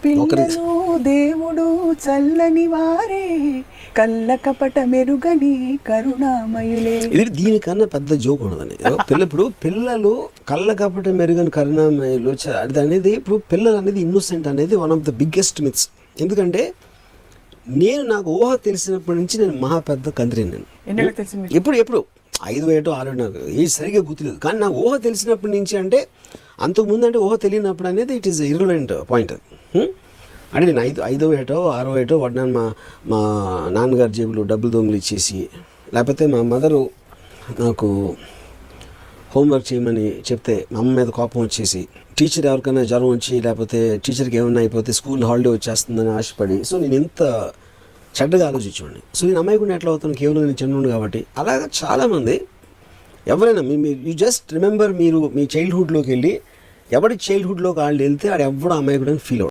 పిల్లలు దేవుడు చల్లని వారే కళ్ళ కపట మెరుగని కరుణామయులే. ఇది దీనికన్నా పెద్ద జోక్ ఉండదండి. ఇప్పుడు పిల్లలు కళ్ళ కపట మెరుగని కరుణామయులు అది అనేది ఇప్పుడు పిల్లలు అనేది ఇన్నోసెంట్ అనేది one of the biggest myths. ఎందుకంటే నాకు ఊహ తెలిసినప్పటి నుంచి నేను మహా పెద్ద కంత్రి. నేను ఎప్పుడు 5 ఏటో 6 నాకు ఏది సరిగ్గా గుర్తులేదు. కానీ నాకు ఊహ తెలిసినప్పటి నుంచి అంటే అంతకుముందు అంటే ఊహ తెలియనప్పుడు అనేది ఇట్ ఈస్ ఇర్రిలవెంట్ పాయింట్. అంటే నేను 5వ ఏటో 6వ ఏటో వాడినాను మా నాన్నగారి జేబులో డబ్బులు దొంగలు ఇచ్చేసి, లేకపోతే మా మదరు నాకు హోంవర్క్ చేయమని చెప్తే మా అమ్మ మీద కోపం వచ్చేసి, టీచర్ ఎవరికైనా జ్వరం వచ్చి లేకపోతే టీచర్కి ఏమైనా అయిపోతే స్కూల్ హాలిడే వచ్చేస్తుందని ఆశపడి, సో నేను ఎంత చెడ్డగా ఆలోచించేవాడిని. సో నేను అమ్మాయికుండా ఎట్లా అవుతాను, కేవలం నేను చిన్నోడు కాబట్టి. అలాగా చాలామంది ఎవరైనా యూ జస్ట్ రిమెంబర్, మీరు మీ చైల్డ్హుడ్లోకి వెళ్ళి ఎవరి చైల్డ్హుడ్లోకి వాళ్ళు వెళ్తే ఆడు ఎవడు అమ్మాయి కూడా ఫీల్ అవుతారు.